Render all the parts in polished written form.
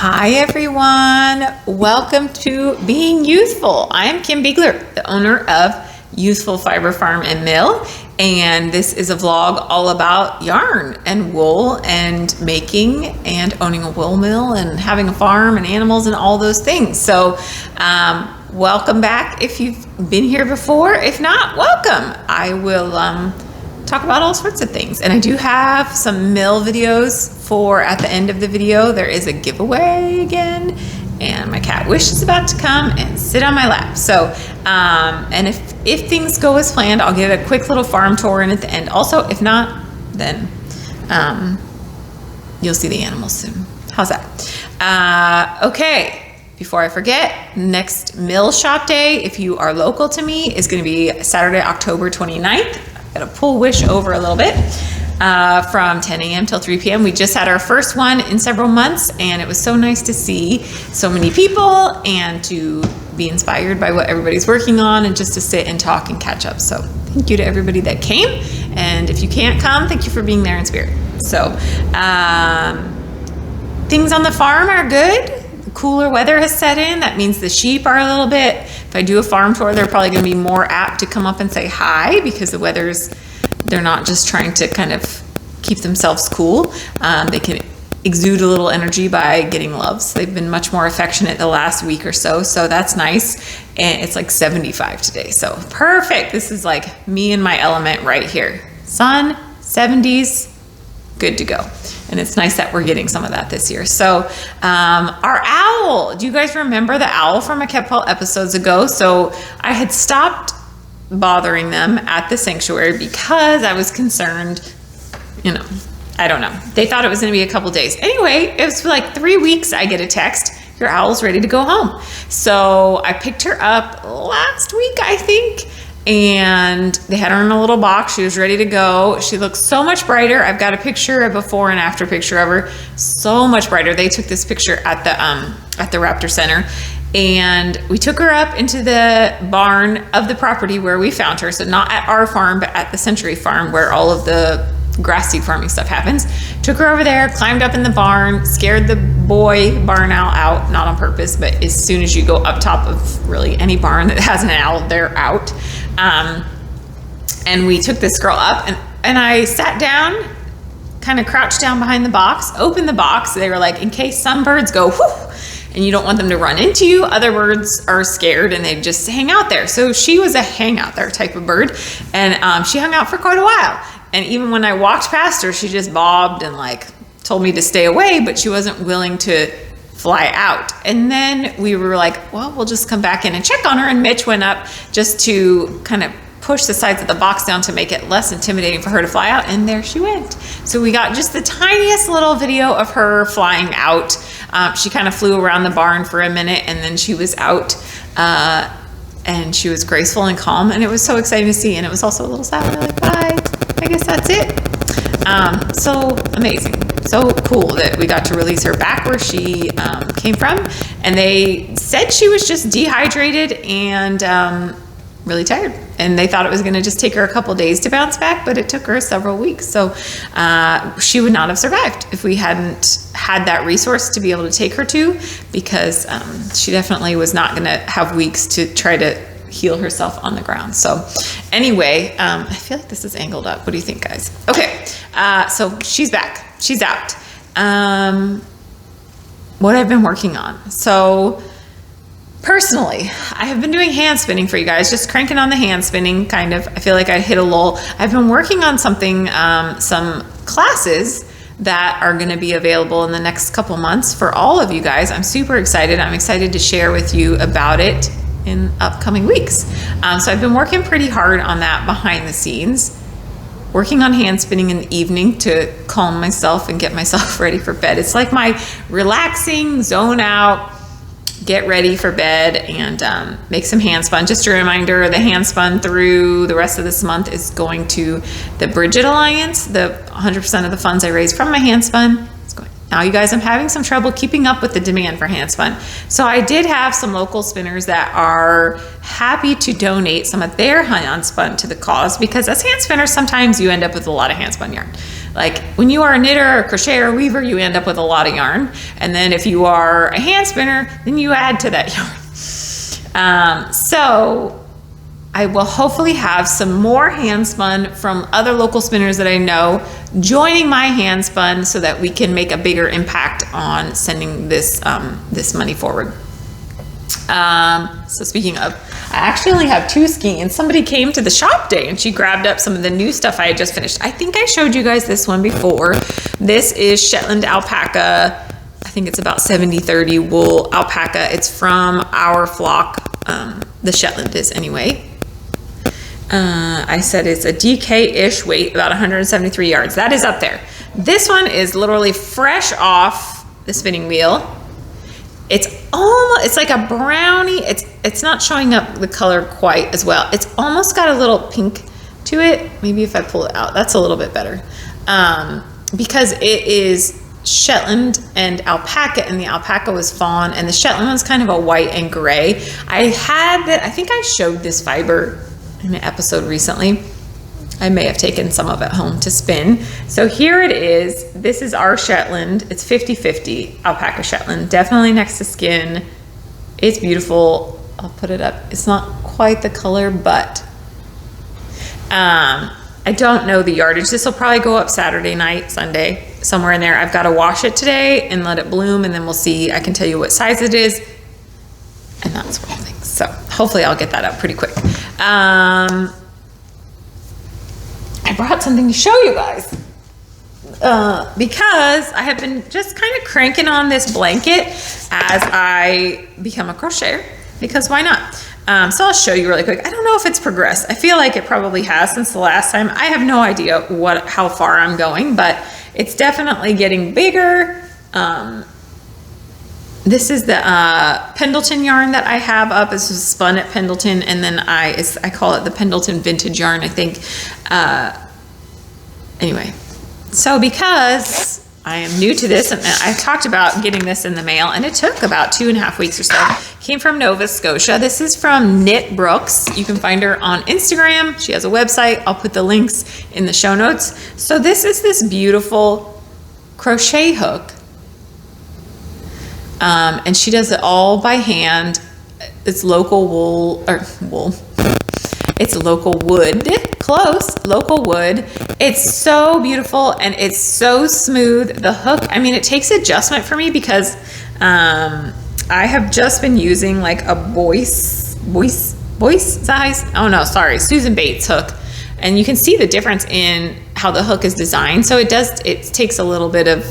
Hi everyone, welcome to Being Youthful. I'm Kim Biegler, the owner of Ewethful Fiber Farm and Mill, and this is a vlog all about yarn and wool and making and owning a wool mill and having a farm and animals and all those things. So welcome back if you've been here before. If not, welcome. I will talk about all sorts of things, and I do have some mill videos for at the end of the video. There is a giveaway again, and my cat Wish is about to come and sit on my lap. So and if things go as planned, I'll give a quick little farm tour in at the end. Also, if not, then you'll see the animals soon. How's that? Okay, before I forget, next mill shop day, if you are local to me, is going to be Saturday, October 29th. Got to pull Wish over a little bit from 10 a.m. till 3 p.m. We just had our first one in several months, and it was so nice to see so many people and to be inspired by what everybody's working on and just to sit and talk and catch up. So thank you to everybody that came, and if you can't come, thank you for being there in spirit. So things on the farm are good. Cooler weather has set in. That means the sheep are a little bit, if I do a farm tour, they're probably going to be more apt to come up and say hi because the weather's, they're not just trying to kind of keep themselves cool. They can exude a little energy by getting loves. They've been much more affectionate the last week or so, so that's nice. And it's like 75 today, so perfect. This is like me and my element right here. Sun, 70s, good to go. And it's nice that we're getting some of that this year. So our owl, do you guys remember the owl from a couple episodes ago? So I had stopped bothering them at the sanctuary because I was concerned, you know, I don't know. They thought it was gonna be a couple days. Anyway, it was like 3 weeks, I get a text, your owl's ready to go home. So I picked her up last week, I think, and they had her in a little box. She was ready to go. She looks so much brighter. I've got a picture, a before and after picture of her. So much brighter. They took this picture at the Raptor Center, and we took her up into the barn of the property where we found her. So not at our farm, but at the Century Farm where all of the grass seed farming stuff happens. Took her over there, climbed up in the barn, scared the boy barn owl out, not on purpose, but as soon as you go up top of really any barn that has an owl, they're out. And we took this girl up, and I sat down, kind of crouched down behind the box, opened the box. They were like, in case some birds go whoo, and you don't want them to run into you, other birds are scared and they just hang out there. So she was a hang out there type of bird, and she hung out for quite a while. And even when I walked past her, she just bobbed and like told me to stay away, but she wasn't willing to fly out. And then we were like, well, we'll just come back in and check on her. And Mitch went up just to kind of push the sides of the box down to make it less intimidating for her to fly out. And there she went. So we got just the tiniest little video of her flying out. She kind of flew around the barn for a minute, and then she was out. And she was graceful and calm, and it was so exciting to see. And it was also a little sad. We're like, bye. I guess that's it. So amazing, so cool that we got to release her back where she came from. And they said she was just dehydrated and really tired. And they thought it was gonna just take her a couple days to bounce back, but it took her several weeks. So she would not have survived if we hadn't had that resource to be able to take her to, because she definitely was not gonna have weeks to try to heal herself on the ground. So anyway, I feel like this is angled up. What do you think, guys? Okay, so she's back, she's out. What I've been working on. So personally, I have been doing hand spinning for you guys, just cranking on the hand spinning kind of. I feel like I hit a lull. I've been working on something, some classes that are going to be available in the next couple months for all of you guys. I'm super excited. I'm excited to share with you about it in upcoming weeks. So I've been working pretty hard on that behind the scenes, working on hand spinning in the evening to calm myself and get myself ready for bed. It's like my relaxing, zone out, get ready for bed, and make some hand spun. Just a reminder, the hand spun through the rest of this month is going to the Bridget Alliance. The 100% of the funds I raised from my hand spun is going. Now, you guys, I'm having some trouble keeping up with the demand for hand spun. So I did have some local spinners that are happy to donate some of their hand spun to the cause, because as hand spinners, sometimes you end up with a lot of hand spun yarn. Like when you are a knitter, a crocheter, or weaver, you end up with a lot of yarn. And then if you are a hand spinner, then you add to that yarn. So I will hopefully have some more hand spun from other local spinners that I know joining my hand spun so that we can make a bigger impact on sending this this money forward. So speaking of, I actually only have 2 skeins. Somebody came to the shop day and she grabbed up some of the new stuff I had just finished. I think I showed you guys this one before. This is Shetland alpaca. I think it's about 70-30 wool alpaca. It's from our flock. The Shetland is anyway. I said it's a DK-ish weight, about 173 yards. That is up there. This one is literally fresh off the spinning wheel. It's like a brownie. It's not showing up the color quite as well. It's almost got a little pink to it. Maybe if I pull it out, that's a little bit better. Because it is Shetland and alpaca, and the alpaca was fawn, and the Shetland was kind of a white and gray. I think I showed this fiber in an episode recently. I may have taken some of it home to spin. So here it is. This is our Shetland. It's 50-50 alpaca Shetland. Definitely next to skin. It's beautiful. I'll put it up. It's not quite the color, but I don't know the yardage. This will probably go up Saturday night, Sunday, somewhere in there. I've got to wash it today and let it bloom, and then we'll see. I can tell you what size it is and that sort of thing. So hopefully I'll get that up pretty quick. I brought something to show you guys because I have been just kind of cranking on this blanket as I become a crocheter, because why not? So I'll show you really quick. I don't know if it's progressed. I feel like it probably has since the last time. I have no idea how far I'm going, but it's definitely getting bigger. This is the Pendleton yarn that I have up. This was spun at Pendleton, and then I call it the Pendleton vintage yarn, I think. Anyway, so because I am new to this, and I talked about getting this in the mail, and it took about 2.5 weeks or so. Came from Nova Scotia. This is from KnitBrooks. You can find her on Instagram. She has a website. I'll put the links in the show notes. So this is this beautiful crochet hook. And she does it all by hand. It's local wool. It's local wood. Close. Local wood. It's so beautiful and it's so smooth. The hook, I mean, it takes adjustment for me because I have just been using like a Boyce size. Oh no, sorry, Susan Bates hook. And you can see the difference in how the hook is designed. So it takes a little bit of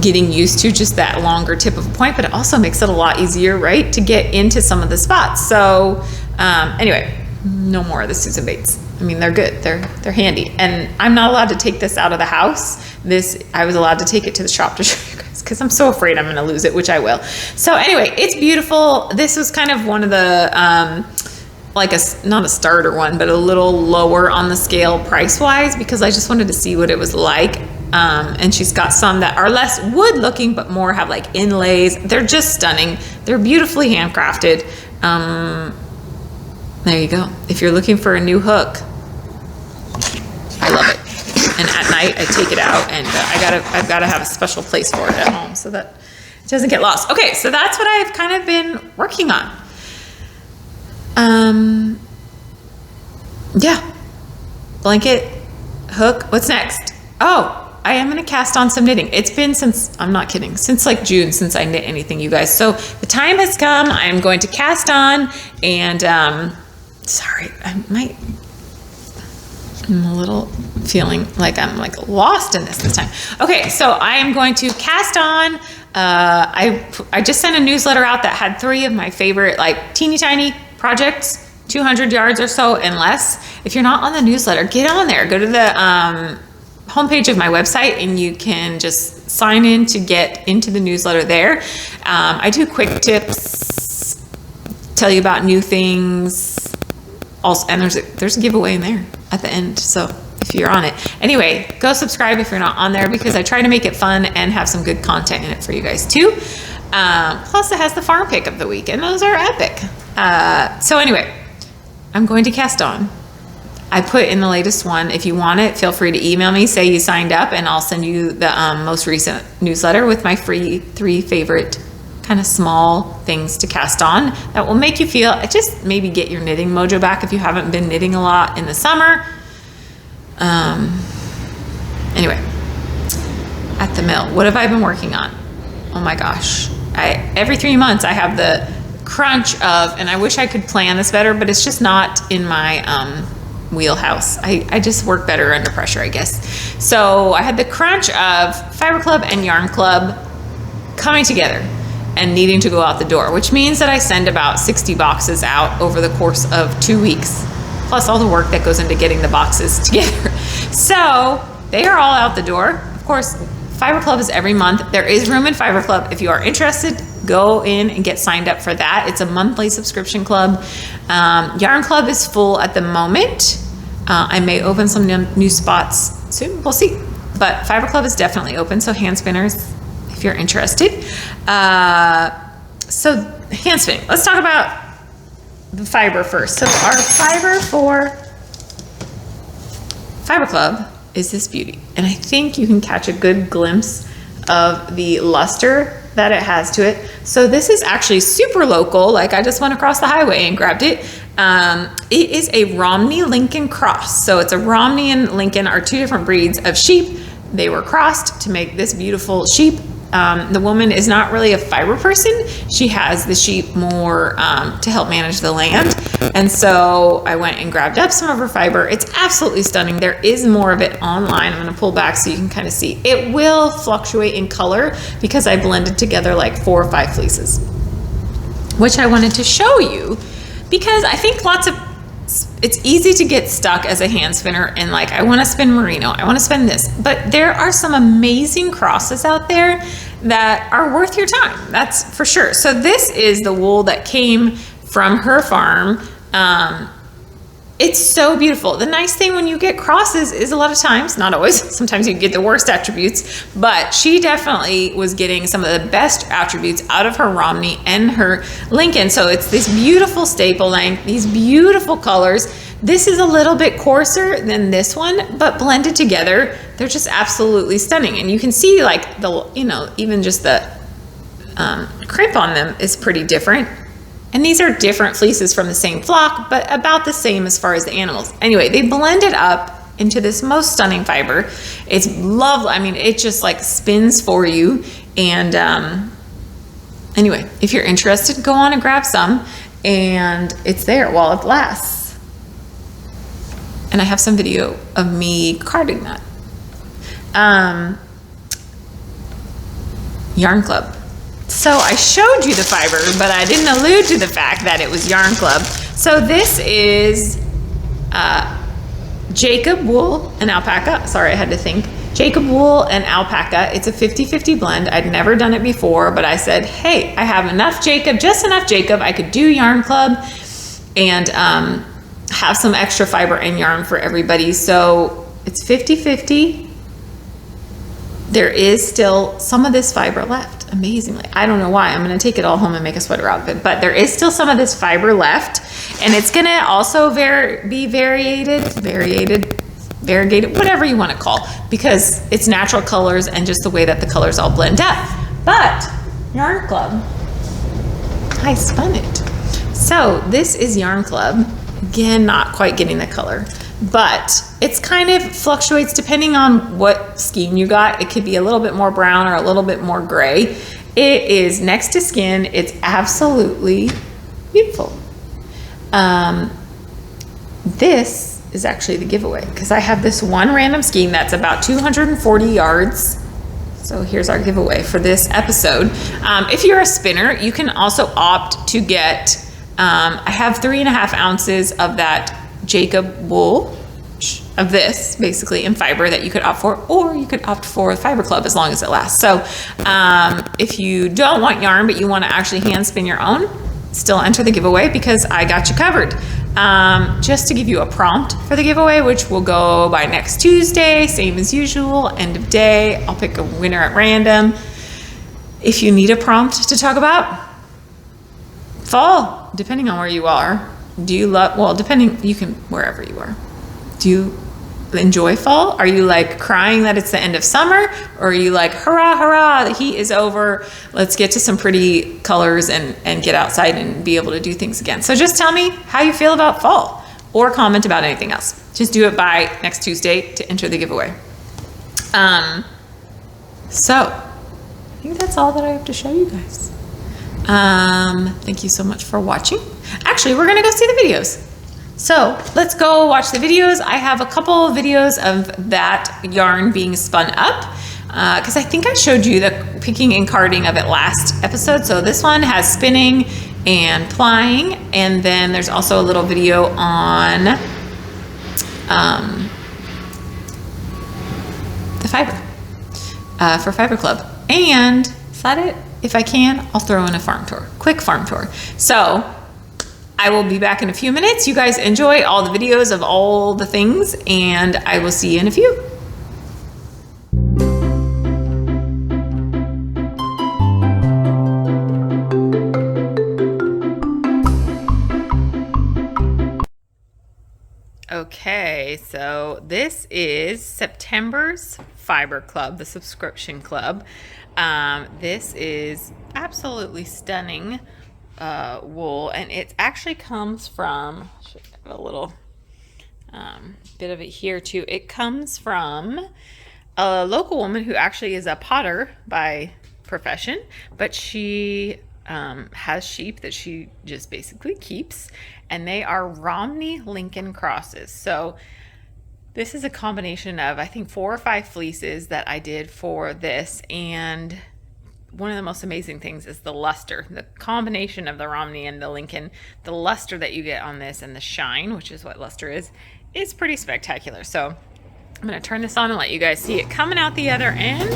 getting used to just that longer tip of a point, but it also makes it a lot easier, right, to get into some of the spots. So anyway, no more of the Susan Bates. I mean, they're good. They're handy. And I'm not allowed to take this out of the house. I was allowed to take it to the shop to show you guys because I'm so afraid I'm going to lose it, which I will. So anyway, it's beautiful. This was kind of one of the, not a starter one, but a little lower on the scale price-wise because I just wanted to see what it was like. And she's got some that are less wood looking, but more have like inlays. They're just stunning. They're beautifully handcrafted. There you go. If you're looking for a new hook, I love it. And at night I take it out and I've got to have a special place for it at home so that it doesn't get lost. Okay, so that's what I've kind of been working on. Yeah. Blanket, hook. What's next? Oh, I am going to cast on some knitting. It's been I'm not kidding, since like June since I knit anything, you guys. So the time has come. I am going to cast on and, sorry, I'm a little feeling like I'm like lost in this time. Okay, so I am going to cast on. I just sent a newsletter out that had 3 of my favorite like teeny tiny projects, 200 yards or so and less. If you're not on the newsletter, get on there. Go to the homepage of my website and you can just sign in to get into the newsletter there. I do quick tips, tell you about new things. Also, and there's a giveaway in there at the end. So if you're on it, anyway, go subscribe if you're not on there because I try to make it fun and have some good content in it for you guys too. Plus it has the farm pick of the week and those are epic. So anyway, I'm going to cast on. I put in the latest one. If you want it, feel free to email me, say you signed up, and I'll send you the most recent newsletter with my free 3 favorite kind of small things to cast on that will make you feel, just maybe get your knitting mojo back if you haven't been knitting a lot in the summer. Anyway, at the mill, what have I been working on? Oh my gosh. Every 3 months I have the crunch of, and I wish I could plan this better, but it's just not in my wheelhouse. I just work better under pressure, I guess. So I had the crunch of Fiber Club and Yarn Club coming together and needing to go out the door, which means that I send about 60 boxes out over the course of 2 weeks, plus all the work that goes into getting the boxes together. So they are all out the door. Of course, Fiber Club is every month. There is room in Fiber Club. If you are interested, go in and get signed up for that. It's a monthly subscription club. Yarn Club is full at the moment. I may open some new spots soon. We'll see. But Fiber Club is definitely open. So hand spinners, if you're interested. So hand spinning. Let's talk about the fiber first. So our fiber for Fiber Club is this beauty. And I think you can catch a good glimpse of the luster that it has to it. So this is actually super local. Like I just went across the highway and grabbed it. It is a Romney Lincoln cross. So it's a Romney and Lincoln are 2 different breeds of sheep. They were crossed to make this beautiful sheep. The woman is not really a fiber person. She has the sheep more to help manage the land. And so I went and grabbed up some of her fiber. It's absolutely stunning. There is more of it online. I'm going to pull back so you can kind of see. It will fluctuate in color because I blended together like 4 or 5 fleeces, which I wanted to show you because I think it's easy to get stuck as a hand spinner and like, I want to spin merino, I want to spin this, but there are some amazing crosses out there that are worth your time. That's for sure. So this is the wool that came from her farm. It's so beautiful. The nice thing when you get crosses is a lot of times, not always, sometimes you get the worst attributes, but she definitely was getting some of the best attributes out of her Romney and her Lincoln. So it's this beautiful staple length, these beautiful colors. This is a little bit coarser than this one, but blended together, they're just absolutely stunning. And you can see like the, even just the crimp on them is pretty different. And these are different fleeces from the same flock, but about the same as far as the animals. Anyway, they blend it up into this most stunning fiber. It's lovely. I mean, it just like spins for you. And anyway, if you're interested, go on and grab some. And it's there while it lasts. And I have some video of me carding that. Yarn Club. So I showed you the fiber, but I didn't allude to the fact that it was Yarn Club. So this is Jacob wool and alpaca. Sorry, I had to think. Jacob wool and alpaca. It's a 50-50 blend. I'd never done it before, but I said, hey, I have enough Jacob, just enough Jacob. I could do Yarn Club and have some extra fiber and yarn for everybody. So it's 50-50. There is still some of this fiber left, amazingly. I don't know why. I'm going to take it all home and make a sweater out of it. But there is still some of this fiber left. And it's going to also be variegated, whatever you want to call, because it's natural colors and just the way that the colors all blend up. But Yarn Club, I spun it. So this is Yarn Club. Again, not quite getting the color. But it's kind of fluctuates depending on what skein you got. It could be a little bit more brown or a little bit more gray. It is next to skin. It's absolutely beautiful. This is actually the giveaway because I have this one random skein that's about 240 yards. So here's our giveaway for this episode. If you're a spinner, you can also opt to get, I have 3.5 ounces of that Jacob wool of this basically in fiber that you could opt for, or you could opt for a Fiber Club as long as it lasts. So if you don't want yarn but you want to actually hand spin your own, still enter the giveaway because I got you covered. Just to give you a prompt for the giveaway, which will go by next Tuesday, same as usual, end of day. I'll pick a winner at random. If you need a prompt to talk about, fall, depending on where you are. Do you love, well, depending, you can, wherever you are. Do you enjoy fall? Are you like crying that it's the end of summer? Or are you like, hurrah, hurrah, the heat is over. Let's get to some pretty colors and get outside and be able to do things again. So just tell me how you feel about fall or comment about anything else. Just do it by next Tuesday to enter the giveaway. So I think that's all that I have to show you guys. Thank you so much for watching. Actually, we're gonna go see the videos. So let's go watch the videos. I have a couple of videos of that yarn being spun up because I think I showed you the picking and carding of it last episode. So this one has spinning and plying, and then there's also a little video on the fiber for Fiber Club. And is that it? If I can, I'll throw in a farm tour, quick farm tour. So I will be back in a few minutes. You guys enjoy all the videos of all the things, and I will see you in a few. Okay, so this is September's Fiber Club, the subscription club. This is absolutely stunning wool, and it actually comes from, I should have a little bit of it here too. It comes from a local woman who actually is a potter by profession, but she has sheep that she just basically keeps, and they are Romney Lincoln crosses. So this is a combination of, I think, 4 or 5 fleeces that I did for this, and one of the most amazing things is the luster, the combination of the Romney and the Lincoln. The luster that you get on this and the shine, which is what luster is pretty spectacular. So I'm going to turn this on and let you guys see it coming out the other end.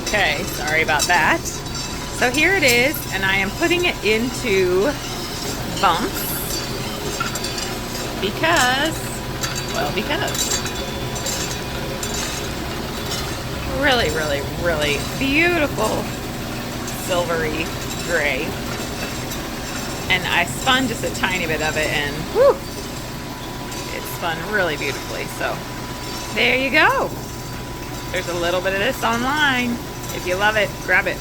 Okay, sorry about that. So here it is, and I am putting it into bumps because really, really, really beautiful silvery gray. And I spun just a tiny bit of it, and whew, it spun really beautifully. So there you go. There's a little bit of this online. If you love it, grab it.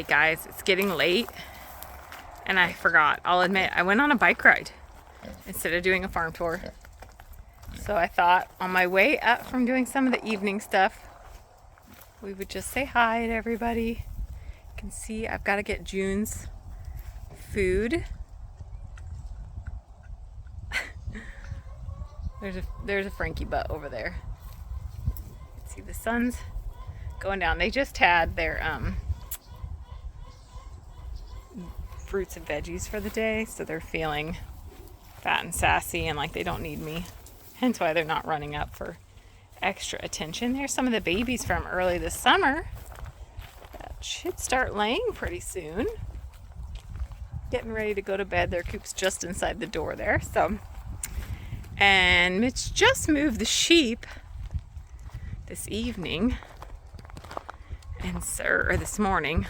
guys, it's getting late and I forgot. I'll admit, I went on a bike ride instead of doing a farm tour. So I thought on my way up from doing some of the evening stuff, we would just say hi to everybody. You can see I've got to get June's food. There's a Frankie butt over there. See the sun's going down. They just had their fruits and veggies for the day, so they're feeling fat and sassy and like they don't need me. Hence why they're not running up for extra attention. There's some of the babies from early this summer that should start laying pretty soon. Getting ready to go to bed. Their coop's just inside the door there. So, and Mitch just moved the sheep this evening or this morning.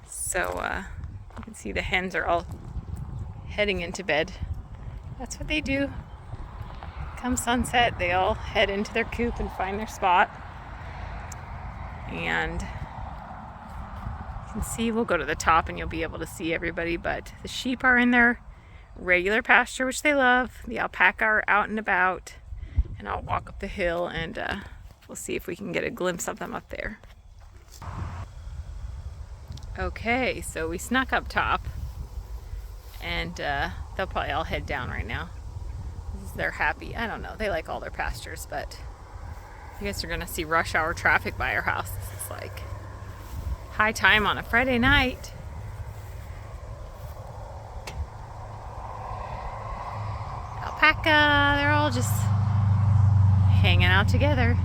So you can see the hens are all heading into bed. That's what they do. Come sunset, they all head into their coop and find their spot. And you can see, we'll go to the top and you'll be able to see everybody, but the sheep are in their regular pasture, which they love. The alpaca are out and about, and I'll walk up the hill and we'll see if we can get a glimpse of them up there. Okay, so we snuck up top, and they'll probably all head down right now. They're happy. I don't know. They like all their pastures, but you guys are going to see rush hour traffic by our house. This is like high time on a Friday night. Alpaca, they're all just hanging out together,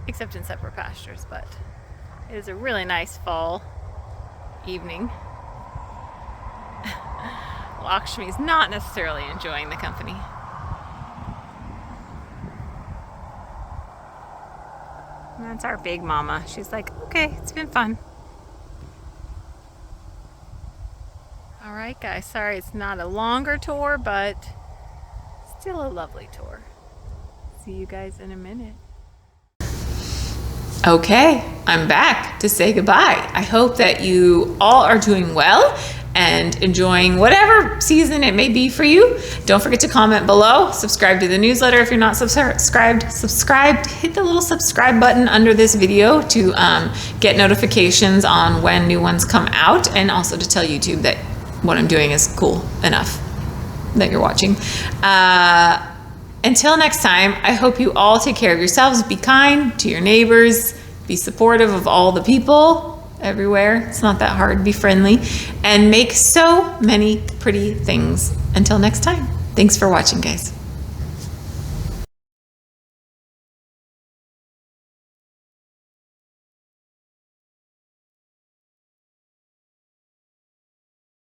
except in separate pastures, but it is a really nice fall evening. Lakshmi's not necessarily enjoying the company. And that's our big mama. She's like, okay, it's been fun. All right, guys. Sorry it's not a longer tour, but still a lovely tour. See you guys in a minute. Okay, I'm back to say goodbye. I hope that you all are doing well and enjoying whatever season it may be for you. Don't forget to comment below, subscribe to the newsletter if you're not subscribed, hit the little subscribe button under this video to get notifications on when new ones come out, and also to tell YouTube that what I'm doing is cool enough that you're watching. Until next time, I hope you all take care of yourselves, be kind to your neighbors, be supportive of all the people everywhere. It's not that hard. Be friendly and make so many pretty things. Until next time. Thanks for watching, guys.